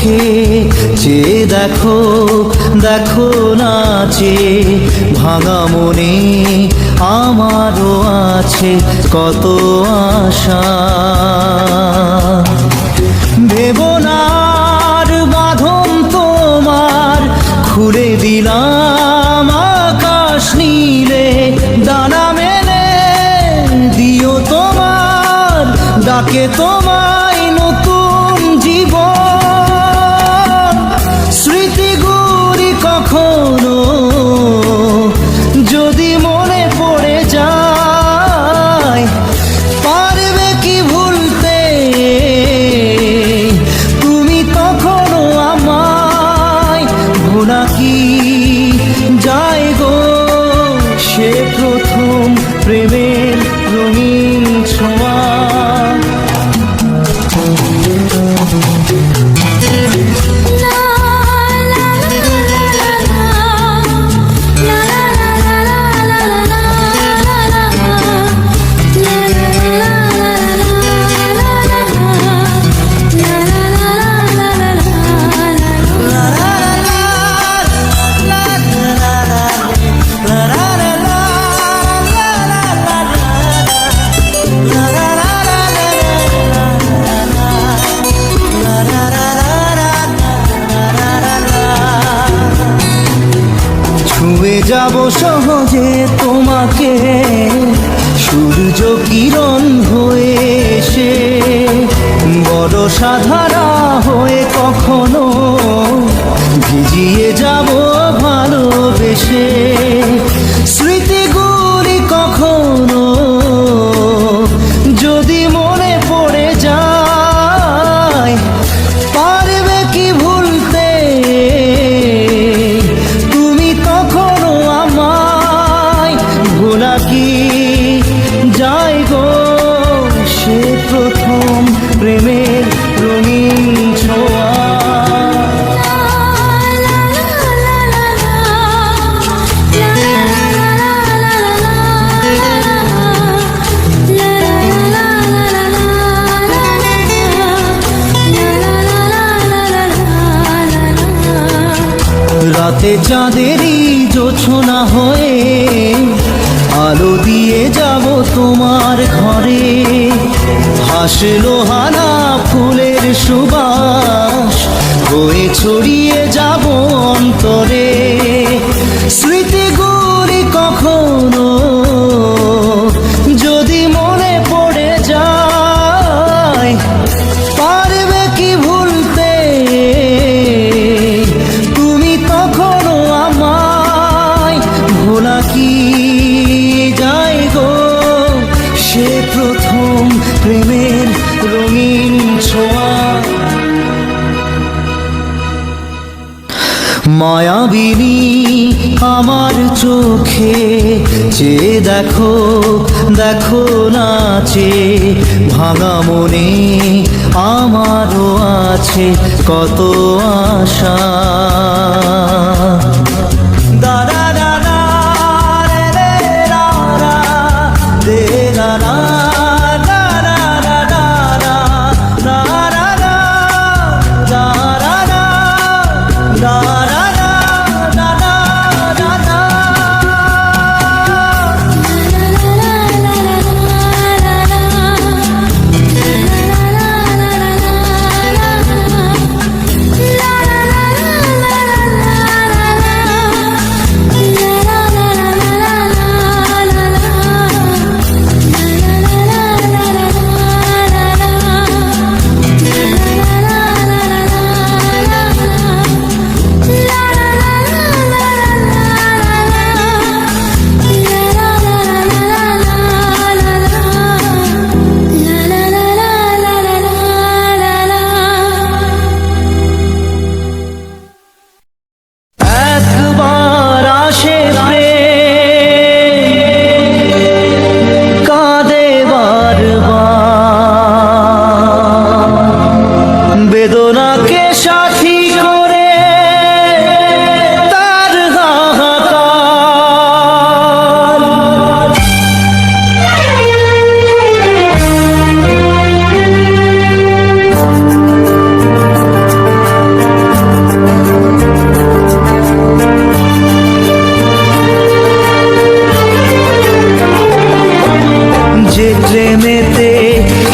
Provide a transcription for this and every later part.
চোখে চেয়ে দেখো, দেখো নাচে ভাঙা মনে আমারও আছে কত আশা। ভেবনার বাঁধন তোমার খুলে দিলাম আকাশ নীলে, ডানা মেলে দিও তোমার ডাকে তোমায় নতুন জীবন। স্মৃতিগুলি কখনো যদি মনে পড়ে যায়, পারবে কি ভুলতে তুমি তখনও আমায়? ভোলা কি যায় গো সে প্রথম প্রেমের রঙিন ছোঁয়া। ছুঁয়ে যাব সহজে তোমাকে সূর্য কিরণ হয়ে এসে, বড় সাধারা হয়ে কখনো ভিজিয়ে যাব ভালোবেসে। স্মৃতিগুলি কখনো যদি মনে পড়ে যায়, পারবে কি ভুলতে তুমি তখনও আমায়? ভোলা কি যায় গো সে প্রথম প্রেমের রঙিন ছোঁয়া। রাতে চাঁদেরই জোছনা হয়ে আলো দিয়ে যাব তোমার ঘরে, হাসলো হানা ফুলের সুবাস হয়ে ছড়িয়ে যাব অন্তরে। স্মৃতিগুলি কখনো যদি মনে পড়ে যায়, পারবে কি ভুলতে তুমি তখনও আমায়? ভোলা কি যায় গো সে প্রথম প্রেমের রঙিন ছোঁয়া। মায়াবিনী আমার চোখে চেয়ে দেখো, দেখো নাচে ভাঙা মনে আমারও আছে কত আশা। দাদা দাদা রে রে রা রা দে রা রা রা রা রা রা রা রা রা রা রা রা রা।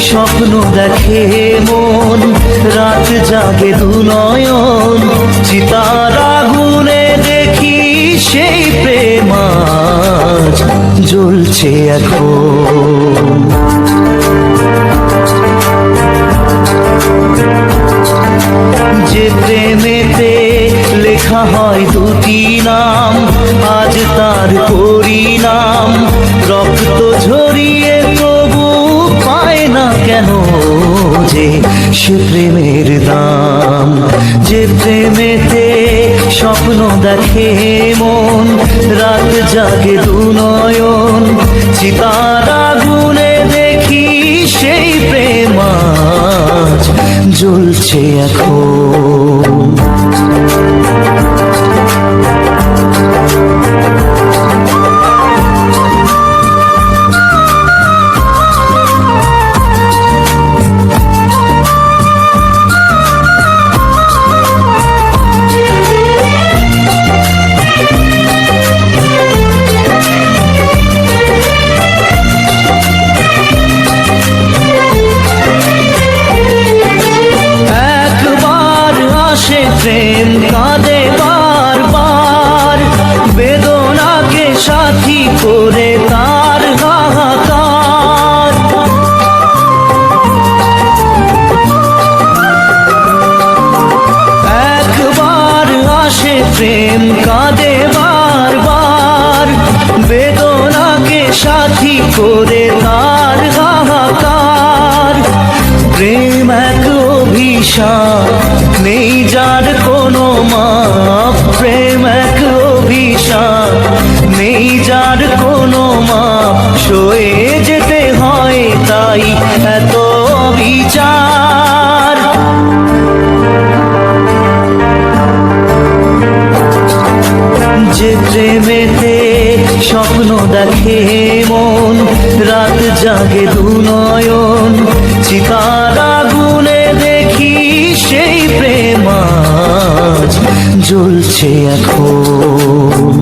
স্বপ্ন দেখে মন, রাত জাগে দু নয়ন, চিতার আগুনে দেখি সেই প্রেম আজ জ্বলছে এখন। যে প্রেমেতে লেখা হয় দুটি নাম, আজ তার পরিণাম রক্ত ঝরিয়ে তবু পায় না কেন যে সে প্রেমের দাম। যে প্রেমেতে স্বপ্ন দেখে মন, রাত জাগে দু নয়ন, চিতার আগুনে দেখি সেই প্রেম আজ জ্বলছে এখন। প্রেম কাঁদে বারবার, বেদনাকে সাথী করে তার হাহাকার। একবার আসে প্রেম কাঁদে বারবার, বেদনাকে সাথী করে তার হাহাকার। প্রেম এক অভিশাপ, নেই যার কোনো মাপ। প্রেম এক অভিশাপ, নেই যার কোনো মাপ। সয়ে যেতে হয় তাই এত বিচার। যে প্রেমেতে স্বপ্ন দেখে মন, রাত জাগে দু নয়ন, চিতার আগুনে দেখি সেই প্রেম আজ জ্বলছে এখন।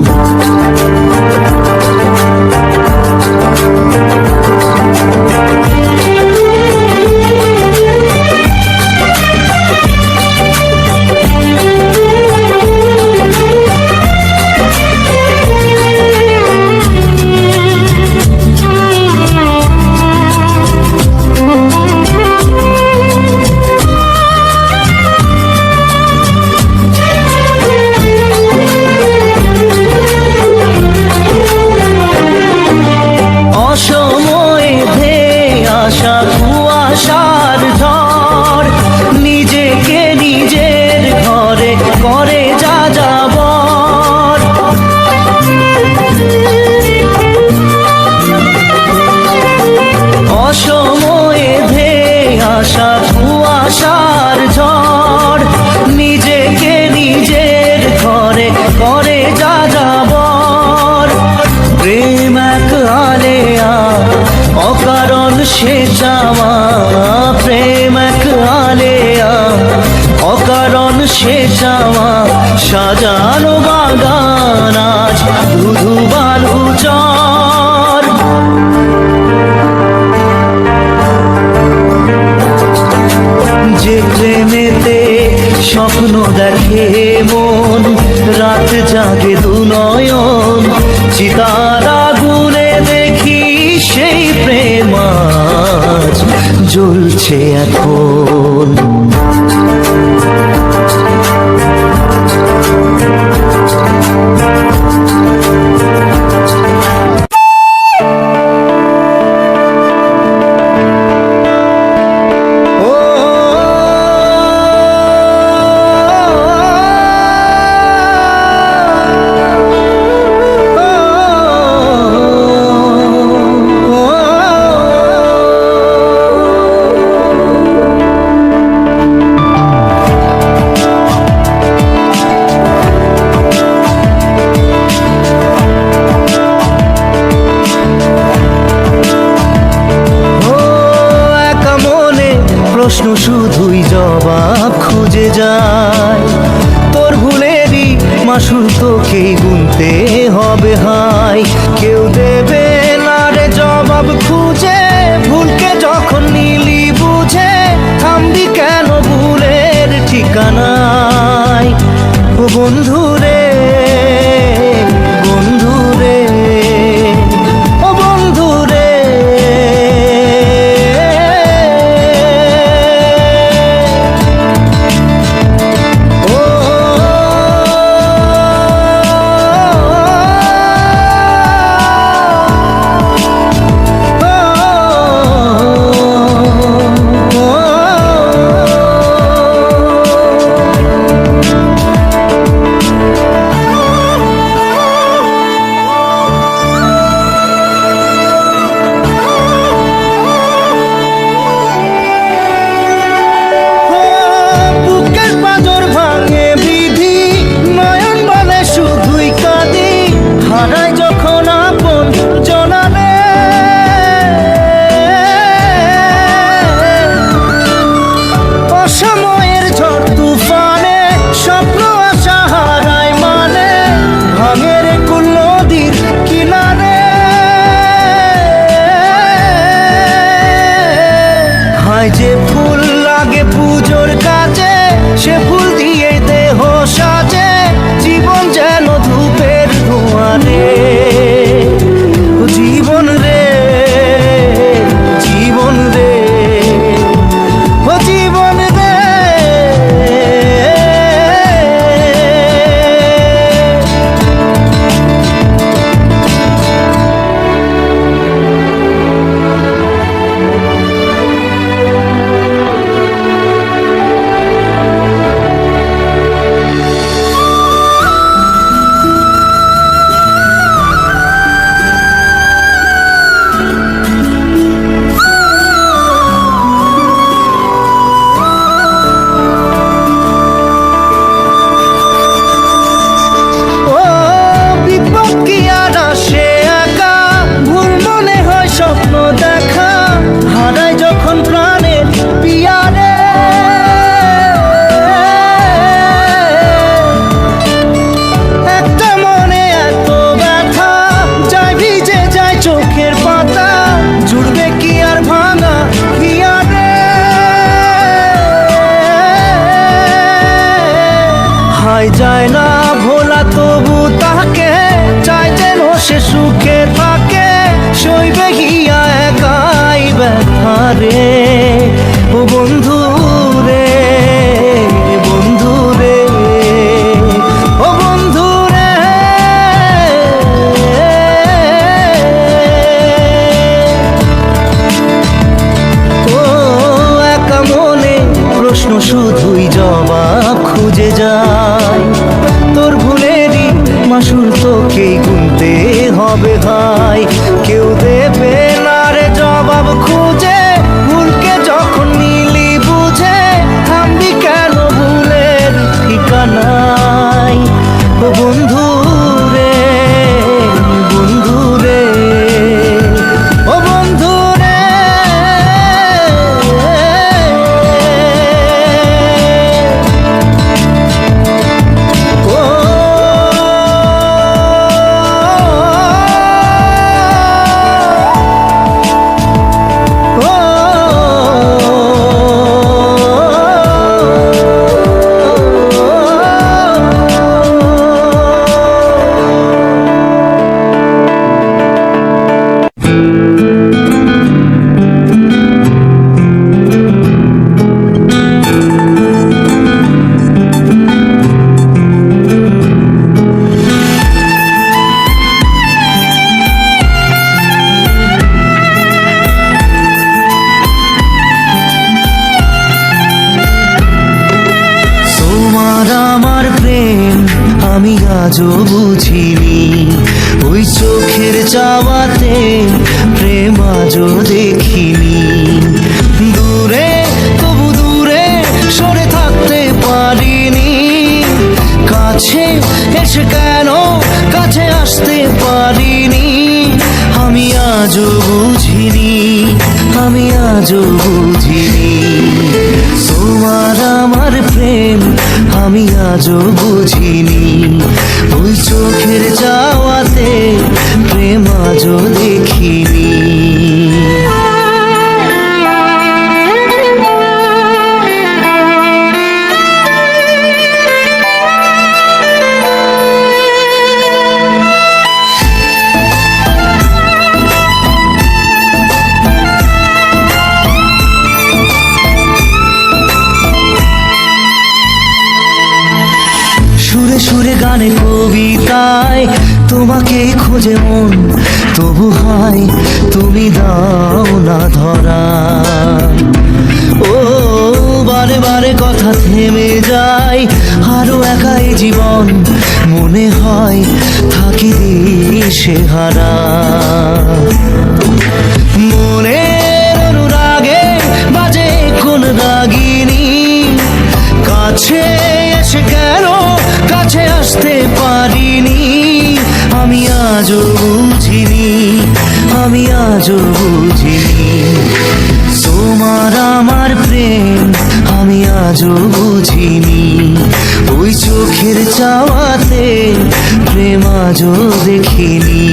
কুয়াশার ঝড় নিজেকে নিজের ঘরে করে যা যাবর। অসময়ে ধেয়ে আসা কুয়াশার ঝড় নিজেকে নিজের ঘরে করে যা যাবর। প্রেম এক আলেয়া অকারণ সে চাওয়া, প্রেম এক আলেয়া অকারণ সে চাওয়া। সাজানো বাগান আজ ধুধু বালু চর। যে প্রেমেতে স্বপ্ন দেখে মন, রাত জাগে দু নয়ন, চিতার আগুনে দেখি সেই প্রেম আজ জ্বলছে এখন। প্রশ্ন শুধুই জবাব খুঁজে যায়। তোর ভুলেরই মাসুল তোকেই গুনতে হবে হাই। কেউ দেবে না রে জবাব খুঁজে, ভুলকে যখন নিলি বন্ধু রে, বন্ধু রে, ও বন্ধু রে। যে ফুল লাগে পুজোর কাছে, সে ফুল দিয়ে দেহ সাজে, জীবন যেন ধূপের ধোঁয়ারে। জীবন রে, জীবন রে, ও জীবন রে। যায় না ভোলা, তবু তাকে চাই যেন সে সুখে থাকে, সইবে গিয়া একাই ব্যথা রে। ও বন্ধু রে, বন্ধু রে, ও বন্ধু রে। ও একা মনে প্রশ্ন শুধুই জবাব খুঁজে যায়, তোর ভুলেরই মাসুল তোকেই গুনতে হবে ভাই। কেউ দেবে না রে জবাব খুঁজে, ভুলকে যখন নিলি বুঝে, থামবি কেন ভুলের ঠিকানায়। ও বন্ধু রে, বন্ধু রে, ও বন্ধু রে। আমি আজও বুঝিনি, ওই চোখের চাওয়াতে প্রেম আজও দেখিনি। দূরে তবু দূরে সরে থাকতে পারিনি, কাছে এসে কেন কাছে আসতে পারিনি। আমি আজও বুঝিনি, আমি আজও বুঝিনি, তোমার আমার প্রেম আমি আজও বুঝিনি। ওই চোখের যাওয়াতে প্রেম আজও দেখিনি। গানে কবিতায় তোমাকে খোঁজে মন, তবু হয় তুমি দাও না ধরা। ও বারে বারে কথা থেমে যায়, আরো একাই জীবন মনে হয় থাকি দিশে হারা। মনের অনুরাগে বাজে কোন রাগিনী, কাছে এসে কেন কাছে আসতে পারিনি। আমি আজও বুঝিনি, আমি আজও বুঝিনি তোমার আমার প্রেম, আমি আজও বুঝিনি। ওই চোখের চাওয়াতে প্রেম আজও দেখিনি।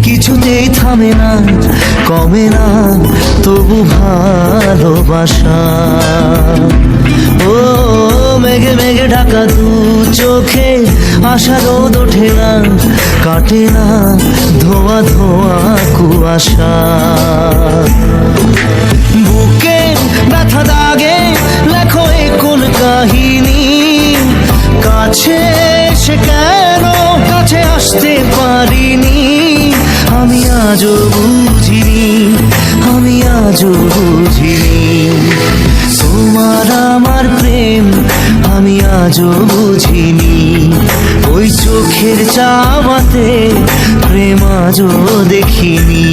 কিছুতেই থামে না, কমে না তবু ভালোবাসা। ও মেঘে মেঘে ঢাকা দু চোখে আশা রোদ ওঠে না, কাটে না ধোয়া ধোয়া কুয়াশা। বুকে ব্যথা দাগে লেখো এ কোন কাহিনী, কাছে এসে কেন কাছে আসতে পারিনি। আমি আজও বুঝিনি, আমি আজও বুঝিনি তোমার আমার প্রেম, আমি আজও বুঝিনি। ওই চোখের চাওয়াতে প্রেম আজও দেখিনি।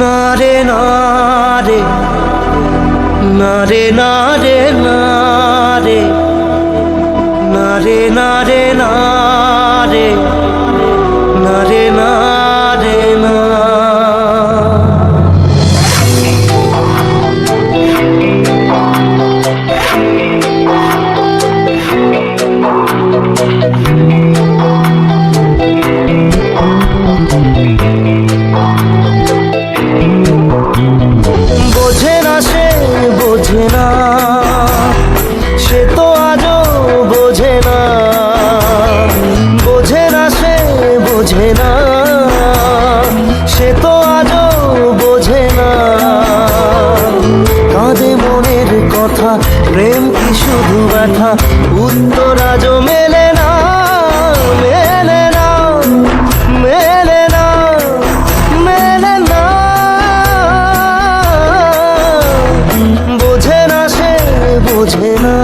নারে নারে নারে নারে নারে নারে নারে নারে নারে নারে না। বোঝে না সে, বোঝে না সে তো আজও বোঝে না। বোঝে না সে, বোঝে না সে তো আজও বোঝে না। কাঁদে মনের কথা, প্রেম কি শুধু ব্যথা, উত্তর আজও মেলে না, মেলে না, মেলে না, মেলে না। বোঝে না সে, বোঝে না।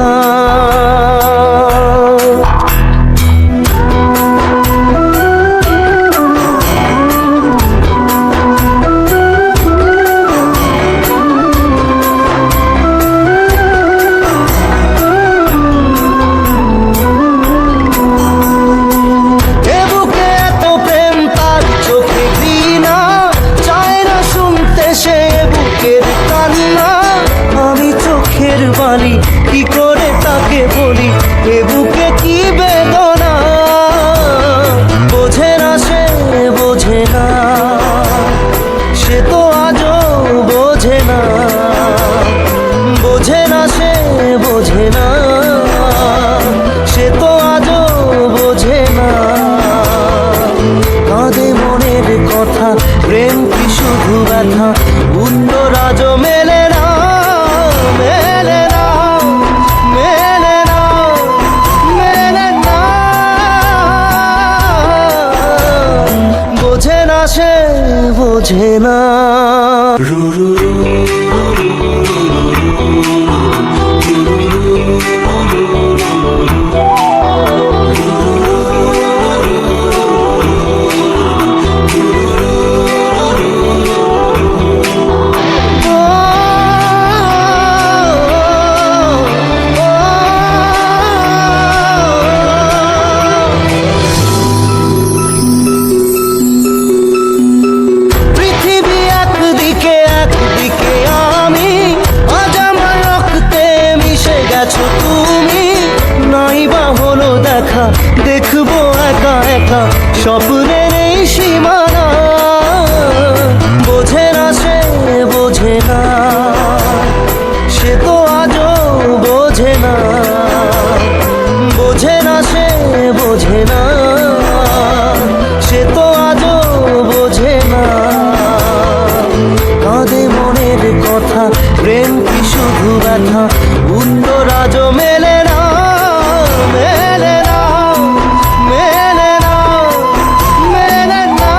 তুমি, নাই বা হলো দেখা, দেখবো একা একা স্বপ্নের এই সীমানা। বোঝে না সে বোঝে না, সে তো আজও বোঝে না। বোঝে না সে বোঝে না, সে তো আজও বোঝে না। কাঁদে মনের কথা, প্রেম কি শুধু ব্যথা, উত্তর আজও মেলে না, মেলে না, মেলে না, মেলে না।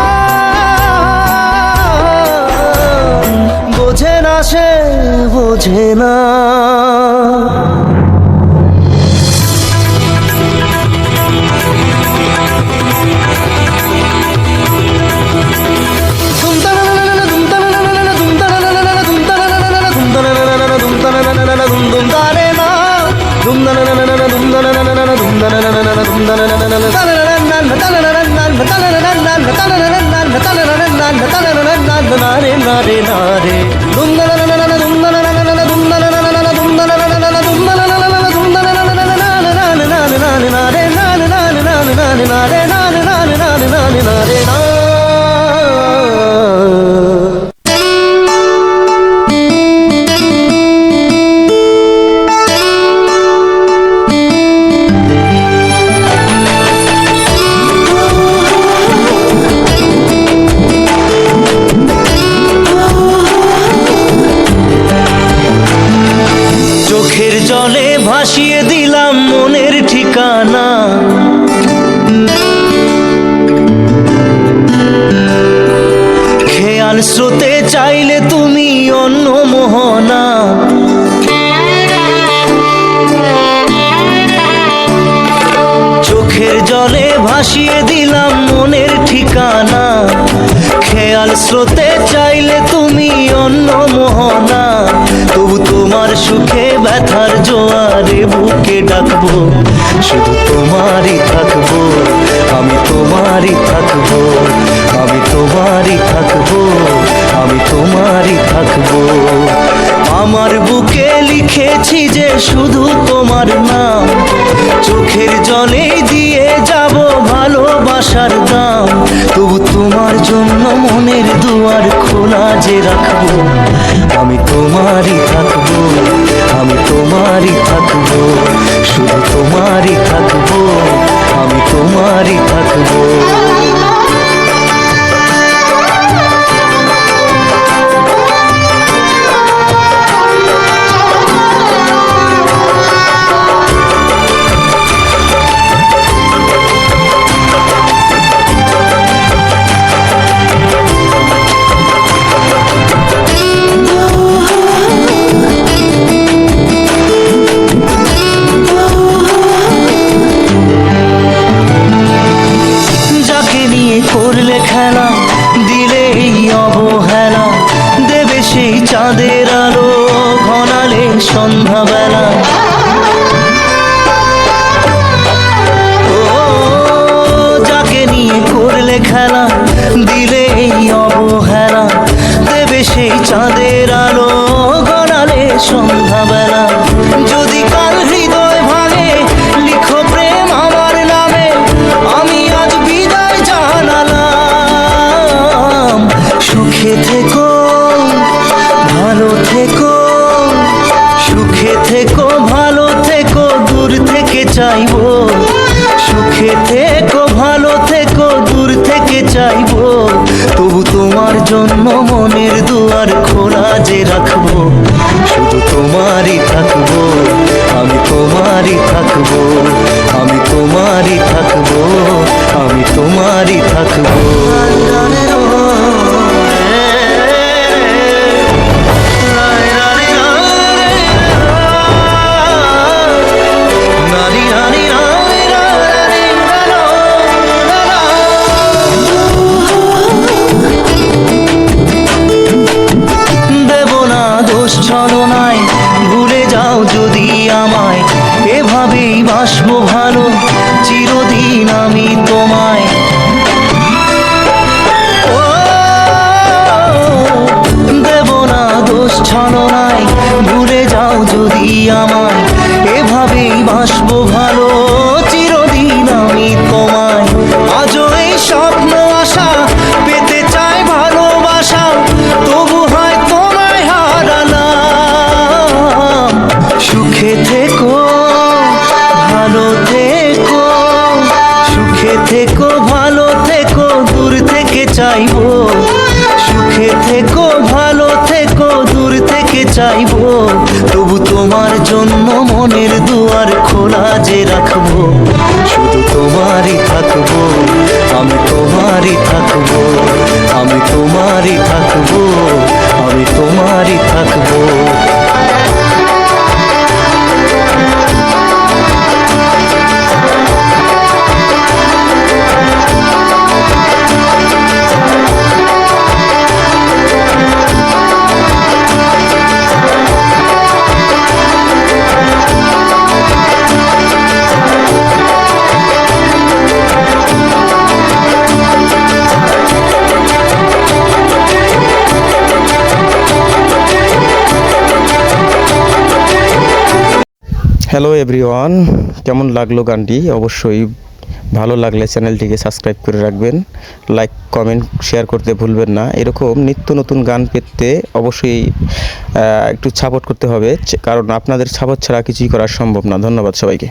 বোঝে না সে বোঝে না। চোখের জলে ভাসিয়ে দিলাম মনের ঠিকানা, খেয়াল স্রোতে চাইলে তুমি অন্য মোহনা। চোখের জলে ভাসিয়ে দিলাম মনের ঠিকানা, খেয়াল স্রোতে চাইলে তুমি অন্য মোহনা। তবু তোমার সুখে ব্যথার জোয়ারে বুকে ডাকবো, শুধু তোমারই থাকবো, আমি তোমারই থাকবো, আমি তোমারই থাকবো, আমি তোমারই থাকবো। আমার বুকে লিখেছি যে শুধু তোমার নাম, চোখের জলে দিয়ে যাব ভালোবাসার দাম। তবু তোমার জন্য মনের দুয়ার খোলা যে রাখবো, আমি তোমারই থাকবো, আমি তোমারই থাকবো, শুধু তোমারই থাকবো, আমি তোমারই থাকবো। করলে খেলা, দিলে এই অবহেলা, দেবে সেই চাঁদের আলো ঘনালে সন্ধ্যাবেলা। ও যাকে নিয়ে করলে খেলা, দিলে এই অবহেলা, দেবে সেই চাঁদের আলো ঘনালে সন্ধ্যাবেলা। যদি কাল হৃদয় ভাঙে লিখো প্রেম আমার নামে, আমি আজ বিদায় জানালাম। সুখে থেকো ভালো থেকো, সুখে থেকো ভালো থেকো, দূর থেকে চাইবো। সুখে থেকো ভালো থেকো, দূর থেকে চাইবো। তবু তোমার জন্য মনের দুয়ার খোলা যে রাখবো, শুধু তোমারই থাকবো, আমি তোমারই থাকবো, আমি তোমারই থাকবো, আমি তোমারই থাকবো। ছলনায় ভুলে যাও যদি আমায়, এভাবেই বাসবো ভালো চিরদিন আমি তোমায়। ও দেব না দোষ ছলনায়, ভুলে যাও যদি আমায়, এভাবেই বাসবো ভালো চিরদিন আমি তোমায়। আজও এই স্বপ্ন আশা পেতে চাই ভালোবাসা, তবু হয় তোমায় হারালাম। সুখে থেকো ভালো থেকো, সুখে থেকো ভালো থেকো, দূর থেকে চাইবো। সুখে থেকো ভালো থেকো, দূর থেকে চাইবো, তবু তোমার জন্য মনের দুয়ার খোলা যে রাখবো। শুধু তোমারই থাকবো, আমি তোমারই থাকবো, আমি তোমারই থাকবো, আমি তোমারই থাকবো। হ্যালো এভরিওয়ান, কেমন লাগলো গানটি? অবশ্যই ভালো লাগলে চ্যানেলটিকে সাবস্ক্রাইব করে রাখবেন, লাইক কমেন্ট শেয়ার করতে ভুলবেন না। এরকম নিত্য নতুন গান পেতে অবশ্যই একটু সাপোর্ট করতে হবে, কারণ আপনাদের সাপোর্ট ছাড়া কিছুই করা সম্ভব না। ধন্যবাদ সবাইকে।